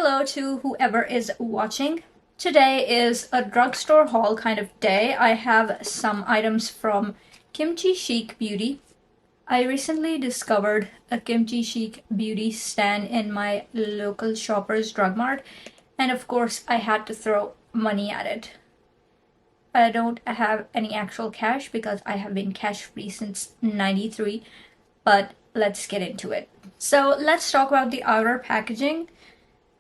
Hello to whoever is watching. Today is a drugstore haul kind of day. I have some items from Kimchi Chic Beauty. I recently discovered a Kimchi Chic Beauty stand in my local Shoppers Drug Mart, and of course I had to throw money at it. I don't have any actual cash because I have been cash free since '93, but let's get into it. So let's talk about the outer packaging.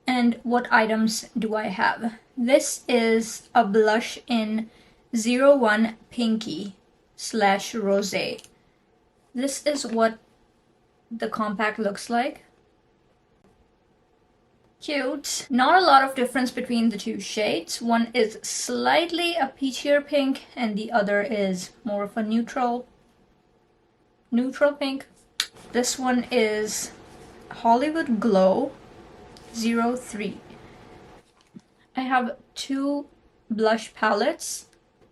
And what items do I have? This is a blush in 01 Pinky / Rose. This is what the compact looks like. Cute. Not a lot of difference between the two shades. One is slightly a peachier pink and the other is more of a neutral pink. This one is Hollywood Glow 03. I have two blush palettes.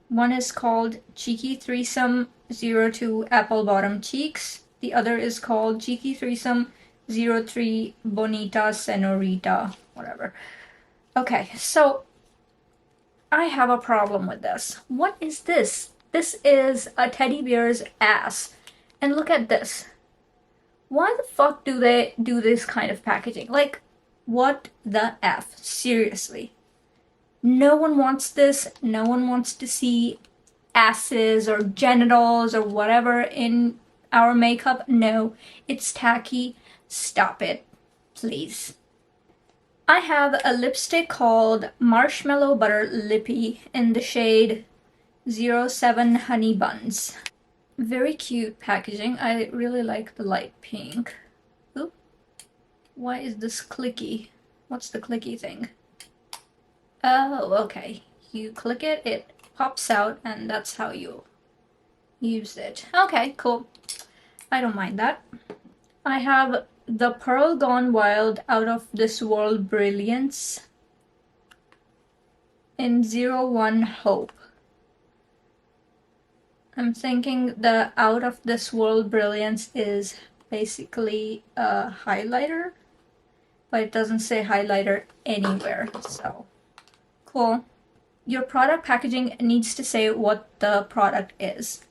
One is called Cheeky Threesome 02 Apple Bottom Cheeks. The other is called Cheeky Threesome 03 Bonita Senorita, whatever. Okay, so I have a problem with this. What is this? This is a teddy bear's ass. And look at this. Why the fuck do they do this kind of packaging? Like, what the F? Seriously. No one wants this. No one wants to see asses or genitals or whatever in our makeup. No, it's tacky. Stop it, please. I have a lipstick called Marshmallow Butter Lippy in the shade 07 Honey Buns. Very cute packaging. I really like the light pink. Oop. Why is this clicky? What's the clicky thing? Oh, okay. You click it, it pops out, and that's how you use it. Okay, cool. I don't mind that. I have the Pearl Gone Wild Out of This World Brilliance in 01 Hope. I'm thinking the Out of This World Brilliance is basically a highlighter, but it doesn't say highlighter anywhere, so cool. Your product packaging needs to say what the product is.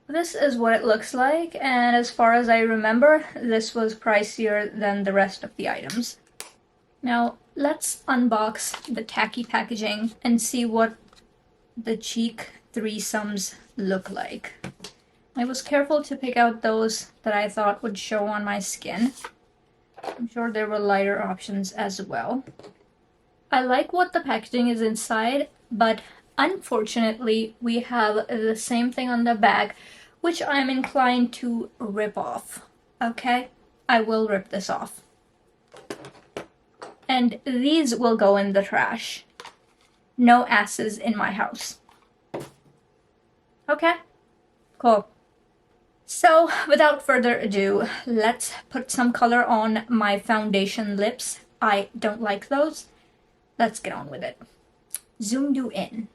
This is what it looks like, and as far as I remember, this was pricier than the rest of the items. Now, let's unbox the tacky packaging and see what the Cheek threesomes look like. I was careful to pick out those that I thought would show on my skin. I'm sure there were lighter options as well. I like what the packaging is inside, but unfortunately we have the same thing on the back, which I'm inclined to rip off. Okay? I will rip this off. And these will go in the trash. No asses in my house. Okay? Cool. So, without further ado, let's put some color on my foundation lips. I don't like those. Let's get on with it. Zoom you in.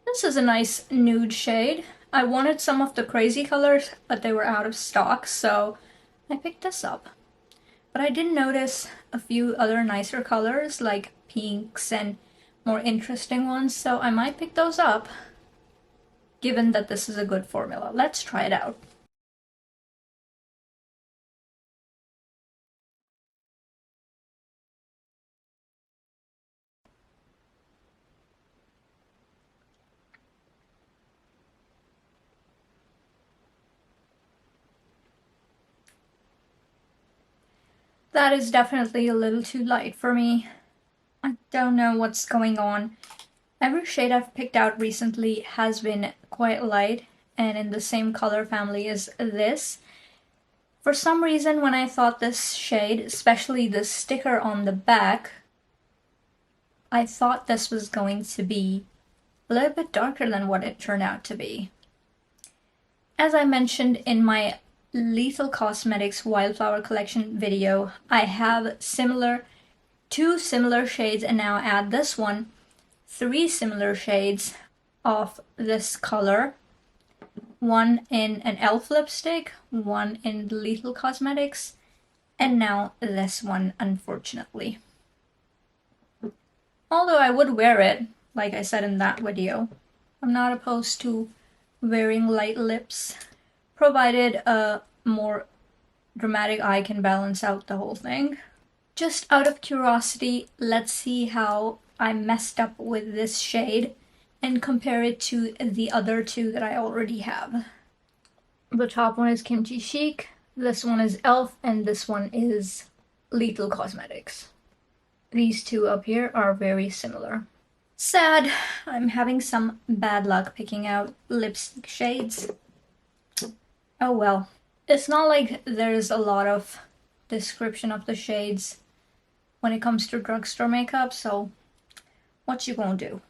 This is a nice nude shade. I wanted some of the crazy colors, but they were out of stock, so I picked this up. But I did notice a few other nicer colors, like pinks and more interesting ones, so I might pick those up, given that this is a good formula. Let's try it out. That is definitely a little too light for me. I don't know what's going on. Every shade I've picked out recently has been quite light and in the same color family as this. For some reason, when I thought this shade, especially the sticker on the back, I thought this was going to be a little bit darker than what it turned out to be. As I mentioned in my Lethal Cosmetics Wildflower Collection video, I have two similar shades, and now add this one, 3 similar shades of this color. One in an e.l.f. lipstick, one in Lethal Cosmetics, and now this one, unfortunately. Although I would wear it, like I said in that video. I'm not opposed to wearing light lips, provided a more dramatic eye can balance out the whole thing. Just out of curiosity, let's see how I messed up with this shade and compare it to the other two that I already have. The top one is Kimchi Chic, this one is e.l.f., and this one is Lethal Cosmetics. These two up here are very similar. Sad, I'm having some bad luck picking out lipstick shades. Oh well. It's not like there's a lot of description of the shades when it comes to drugstore makeup, so what you gonna do?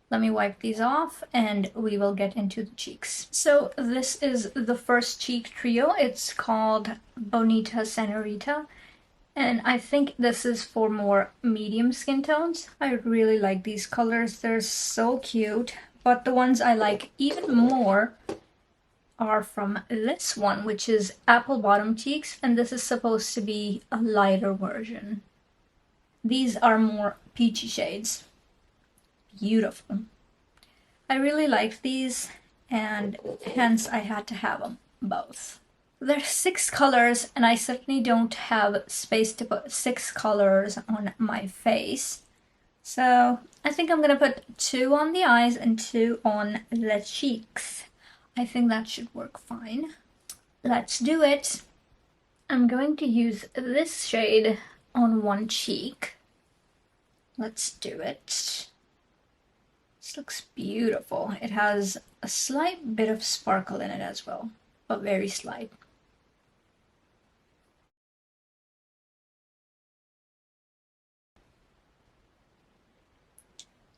Let me wipe these off and we will get into the cheeks. So this is the first cheek trio. It's called Bonita Senorita. And I think this is for more medium skin tones. I really like these colors. They're so cute. But the ones I like even more are from this one, which is Apple Bottom Cheeks. And this is supposed to be a lighter version. These are more peachy shades. Beautiful. I really like these, and hence I had to have them both. There's 6 colors, and I certainly don't have space to put 6 colors on my face. So I think I'm gonna put 2 on the eyes and 2 on the cheeks. I think that should work fine. Let's do it. I'm going to use this shade on one cheek. Let's do it. This looks beautiful. It has a slight bit of sparkle in it as well, but very slight.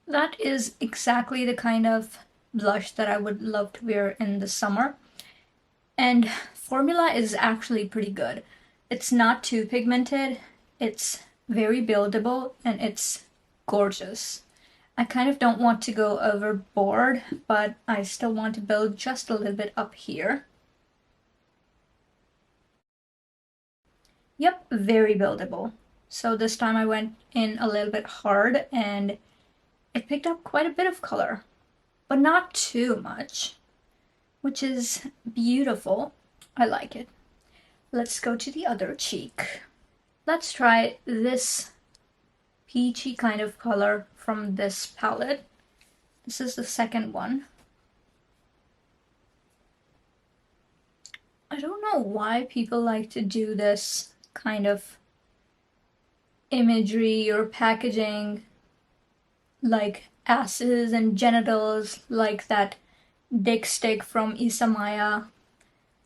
That is exactly the kind of blush that I would love to wear in the summer. And formula is actually pretty good. It's not too pigmented, it's very buildable, and it's gorgeous. I kind of don't want to go overboard, but I still want to build just a little bit up here. Yep, very buildable. So this time I went in a little bit hard and it picked up quite a bit of color, but not too much, which is beautiful. I like it. Let's go to the other cheek. Let's try this peachy kind of color from this palette. This is the second one. I don't know why people like to do this kind of imagery or packaging, like asses and genitals, like that dick stick from Isamaya.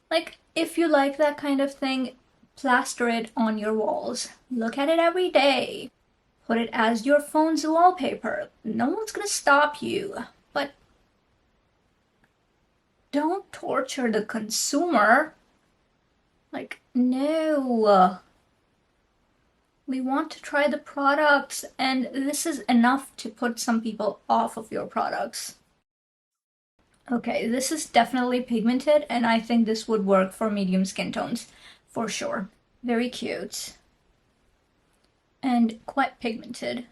Like, if you like that kind of thing, plaster it on your walls. Look at it every day. Put it as your phone's wallpaper. No one's gonna stop you. But don't torture the consumer. Like, no. We want to try the products, and this is enough to put some people off of your products. Okay, this is definitely pigmented, and I think this would work for medium skin tones, for sure. Very cute. And quite pigmented.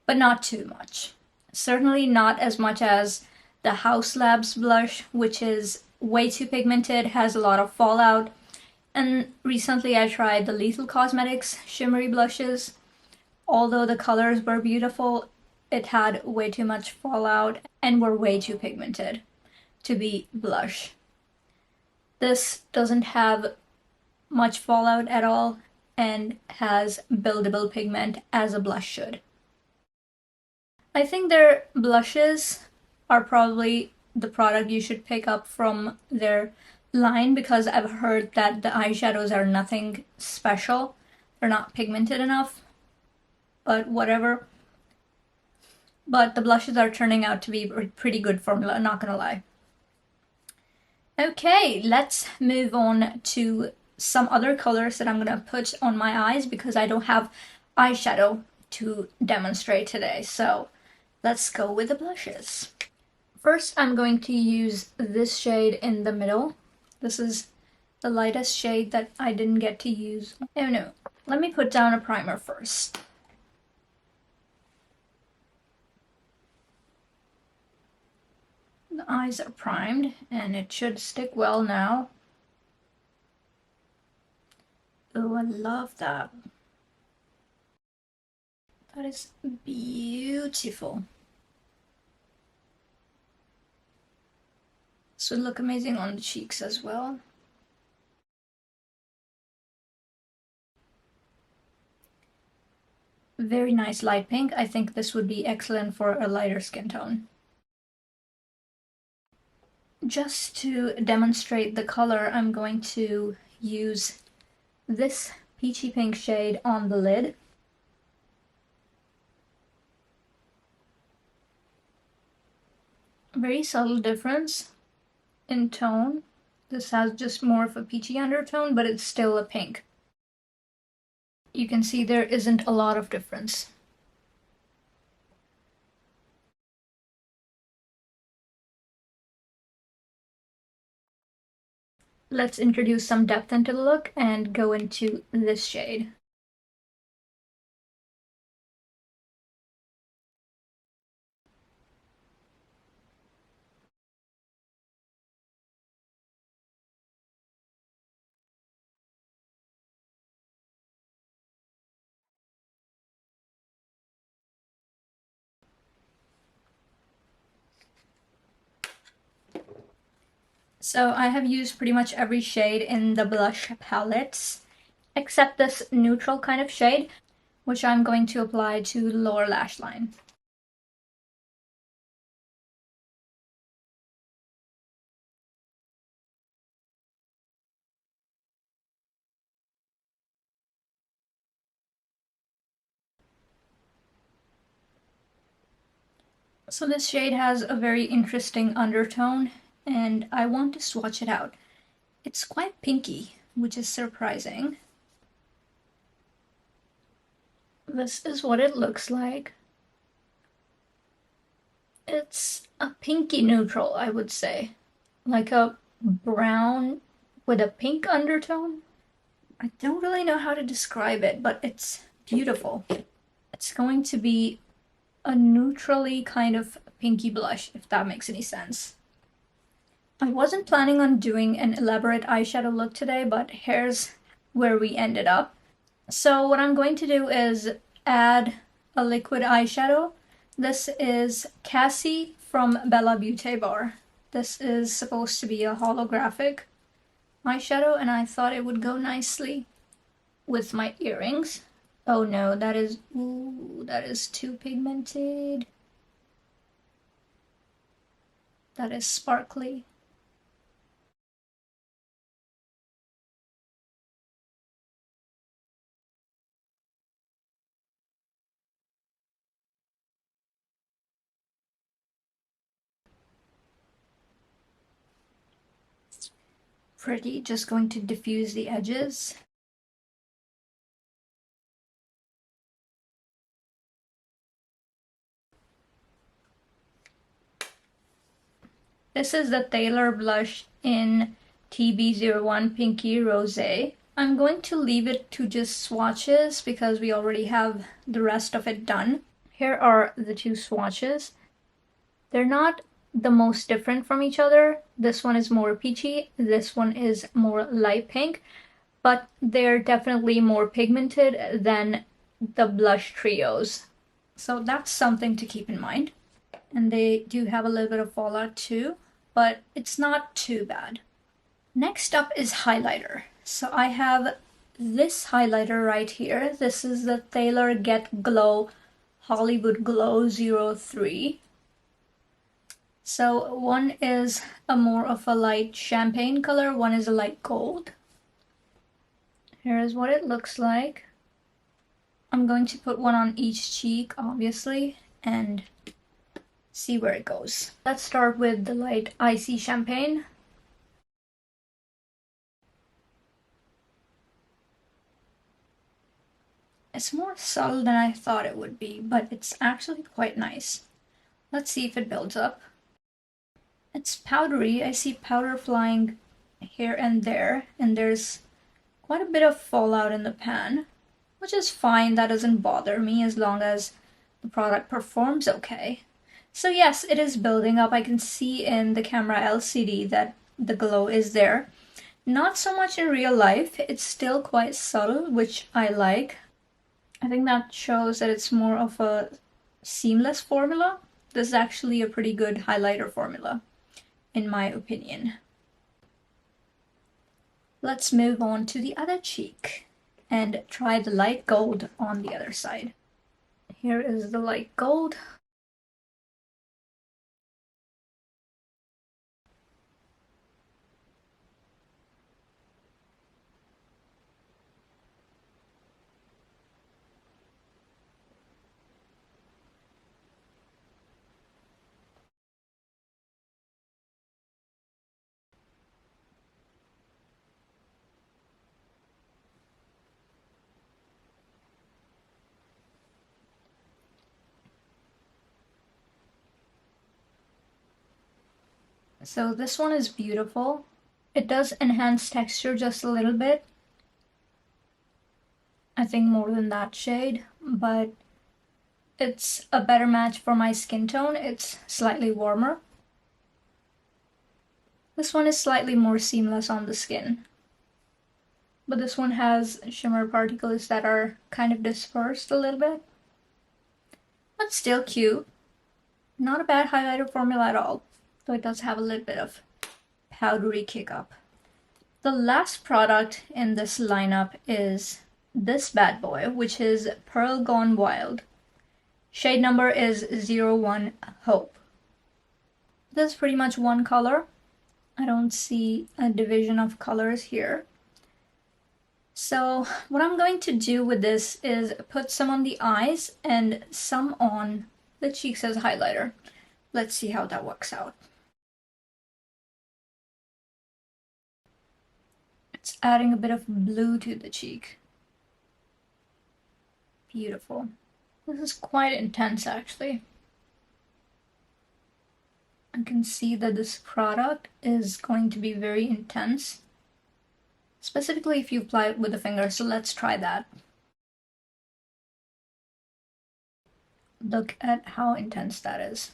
But not too much. Certainly not as much as the House Labs blush, which is way too pigmented, has a lot of fallout. And recently I tried the Lethal Cosmetics shimmery blushes. Although the colors were beautiful, it had way too much fallout and were way too pigmented to be blush. This doesn't have much fallout at all and has buildable pigment as a blush should. I think their blushes are probably the product you should pick up from their line, because I've heard that the eyeshadows are nothing special. They're not pigmented enough, but whatever. But the blushes are turning out to be a pretty good formula, not gonna lie. Okay, let's move on to some other colors that I'm gonna put on my eyes because I don't have eyeshadow to demonstrate today. So let's go with the blushes. First, I'm going to use this shade in the middle. This is the lightest shade that I didn't get to use. Oh no, let me put down a primer first. The eyes are primed and it should stick well now. Oh, I love that. That is beautiful. This would look amazing on the cheeks as well. Very nice light pink. I think this would be excellent for a lighter skin tone. Just to demonstrate the color, I'm going to use this peachy pink shade on the lid. Very subtle difference in tone. This has just more of a peachy undertone, but it's still a pink. You can see there isn't a lot of difference. Let's introduce some depth into the look and go into this shade. So I have used pretty much every shade in the blush palettes, except this neutral kind of shade, which I'm going to apply to the lower lash line. So this shade has a very interesting undertone, and I want to swatch it out. It's quite pinky, which is surprising. This is what it looks like. It's a pinky neutral, I would say. Like a brown with a pink undertone. I don't really know how to describe it, but it's beautiful. It's going to be a neutrally kind of pinky blush, if that makes any sense. I wasn't planning on doing an elaborate eyeshadow look today, but here's where we ended up. So what I'm going to do is add a liquid eyeshadow. This is Cassie from Bella Beauty Bar. This is supposed to be a holographic eyeshadow, and I thought it would go nicely with my earrings. Oh no, that is too pigmented. That is sparkly. Pretty, just going to diffuse the edges. This is the Taylor blush in TB01 Pinky Rosé. I'm going to leave it to just swatches because we already have the rest of it done. Here are the two swatches. They're not the most different from each other. This one is more peachy, this one is more light pink, but they're definitely more pigmented than the blush trios. So that's something to keep in mind. And they do have a little bit of fallout too, but it's not too bad. Next up is highlighter. So I have this highlighter right here. This is the Taylor Get Glow Hollywood Glow 03. So one is a more of a light champagne color, one is a light gold. Here is what it looks like. I'm going to put one on each cheek, obviously, and see where it goes. Let's start with the light icy champagne. It's more subtle than I thought it would be, but it's actually quite nice. Let's see if it builds up. It's powdery. I see powder flying here and there, and there's quite a bit of fallout in the pan, which is fine. That doesn't bother me as long as the product performs okay. So yes, it is building up. I can see in the camera LCD that the glow is there. Not so much in real life. It's still quite subtle, which I like. I think that shows that it's more of a seamless formula. This is actually a pretty good highlighter formula, in my opinion. Let's move on to the other cheek and try the light gold on the other side. Here is the light gold. So this one is beautiful. It does enhance texture just a little bit. I think more than that shade, but it's a better match for my skin tone. It's slightly warmer. This one is slightly more seamless on the skin. But this one has shimmer particles that are kind of dispersed a little bit. But still cute. Not a bad highlighter formula at all, though it does have a little bit of powdery kick up. The last product in this lineup is this bad boy, which is Pearl Gone Wild. Shade number is 01 Hope. This is pretty much one color. I don't see a division of colors here. So what I'm going to do with this is put some on the eyes and some on the cheeks as highlighter. Let's see how that works out. It's adding a bit of blue to the cheek. Beautiful. This is quite intense actually. I can see that this product is going to be very intense, specifically if you apply it with the finger, so let's try that. Look at how intense that is.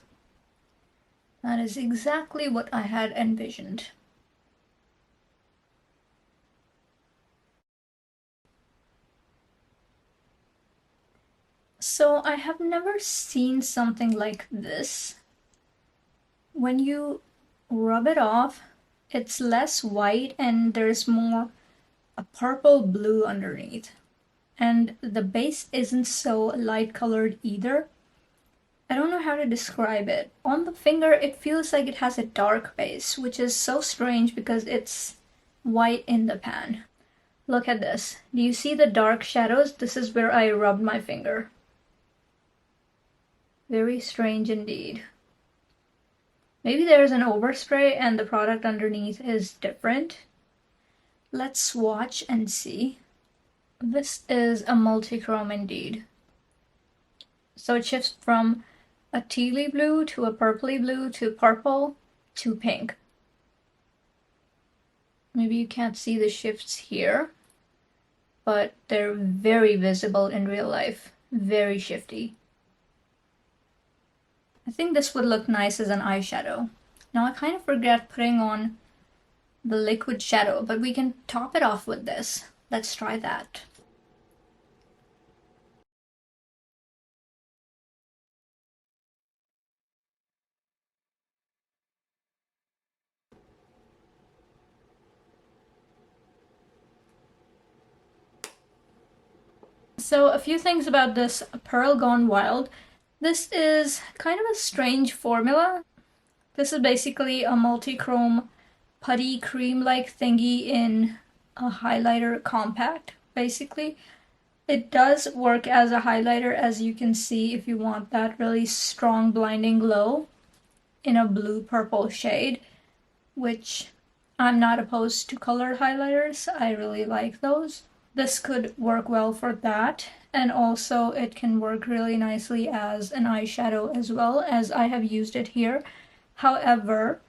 That is exactly what I had envisioned. So I have never seen something like this. When you rub it off, it's less white and there's more a purple blue underneath. And the base isn't so light colored either. I don't know how to describe it. On the finger, it feels like it has a dark base, which is so strange because it's white in the pan. Look at this. Do you see the dark shadows? This is where I rubbed my finger. Very strange indeed. Maybe there's an overspray and the product underneath is different. Let's swatch and see. This is a multi-chrome indeed. So it shifts from a tealy blue to a purpley blue to purple to pink. Maybe you can't see the shifts here, but they're very visible in real life. Very shifty. I think this would look nice as an eyeshadow. Now I kind of regret putting on the liquid shadow, but we can top it off with this. Let's try that. So a few things about this Pearl Gone Wild. This is kind of a strange formula. This is basically a multi-chrome putty cream-like thingy in a highlighter compact, basically. It does work as a highlighter, as you can see, if you want that really strong blinding glow in a blue-purple shade, which I'm not opposed to colored highlighters. I really like those. This could work well for that, and also it can work really nicely as an eyeshadow as well, as I have used it here. However,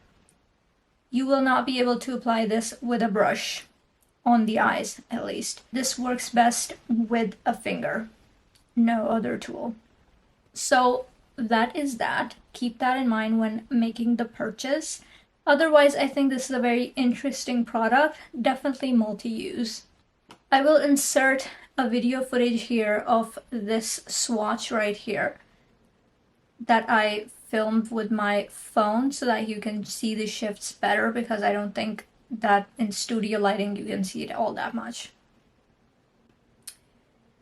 you will not be able to apply this with a brush, on the eyes at least. This works best with a finger, no other tool. So that is that. Keep that in mind when making the purchase. Otherwise, I think this is a very interesting product, definitely multi-use. I will insert a video footage here of this swatch right here that I filmed with my phone so that you can see the shifts better, because I don't think that in studio lighting you can see it all that much.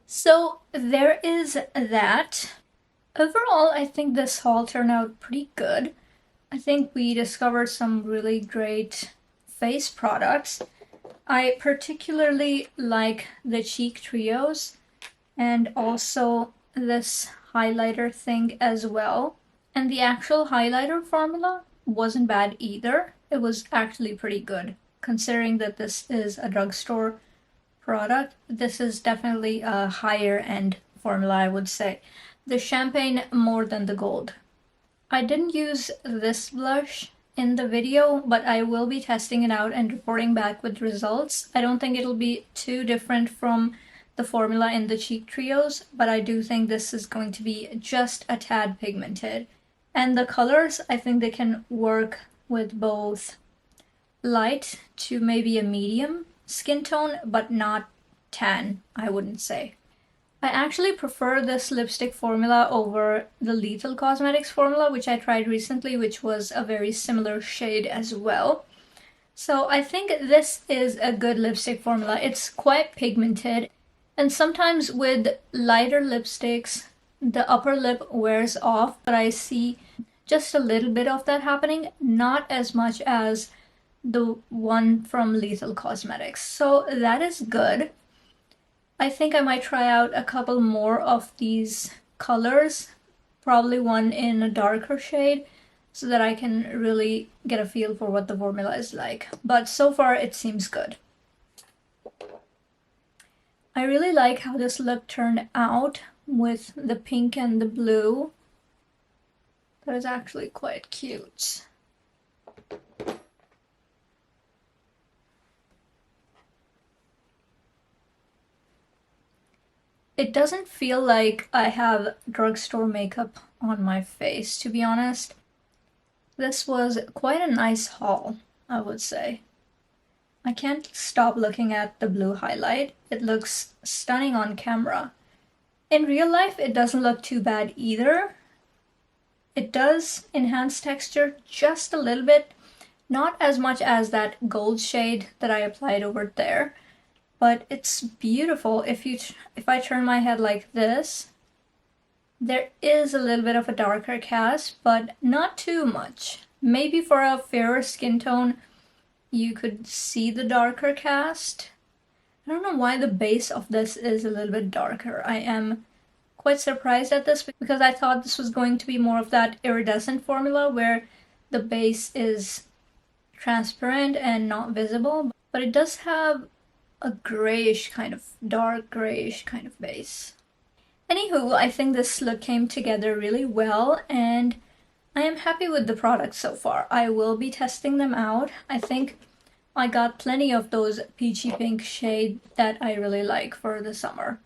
So there is that. Overall, I think this haul turned out pretty good. I think we discovered some really great face products. I particularly like the Chic Trios and also this highlighter thing as well. And the actual highlighter formula wasn't bad either. It was actually pretty good. Considering that this is a drugstore product, this is definitely a higher end formula, I would say. The champagne more than the gold. I didn't use this blush in the video, but I will be testing it out and reporting back with results. I don't think it'll be too different from the formula in the Cheek Trios, but I do think this is going to be just a tad pigmented. And the colors, I think they can work with both light to maybe a medium skin tone, but not tan, I wouldn't say. I actually prefer this lipstick formula over the Lethal Cosmetics formula, which I tried recently, which was a very similar shade as well. So I think this is a good lipstick formula. It's quite pigmented, and sometimes with lighter lipsticks, the upper lip wears off, but I see just a little bit of that happening, not as much as the one from Lethal Cosmetics. So that is good. I think I might try out a couple more of these colors, probably one in a darker shade, so that I can really get a feel for what the formula is like. But so far it seems good. I really like how this look turned out with the pink and the blue. That is actually quite cute. It doesn't feel like I have drugstore makeup on my face, to be honest. This was quite a nice haul, I would say. I can't stop looking at the blue highlight. It looks stunning on camera. In real life, it doesn't look too bad either. It does enhance texture just a little bit, not as much as that gold shade that I applied over there. But it's beautiful. If I turn my head like this, there is a little bit of a darker cast, but not too much. Maybe for a fairer skin tone, you could see the darker cast. I don't know why the base of this is a little bit darker. I am quite surprised at this because I thought this was going to be more of that iridescent formula where the base is transparent and not visible, but it does have a grayish kind of, dark grayish kind of base. Anywho, I think this look came together really well and I am happy with the products so far. I will be testing them out. I think I got plenty of those peachy pink shade that I really like for the summer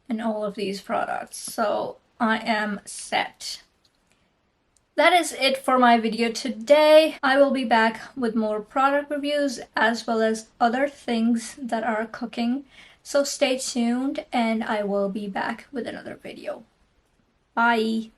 in all of these products. So I am set. That is it for my video today. I will be back with more product reviews as well as other things that are cooking. So stay tuned and I will be back with another video. Bye!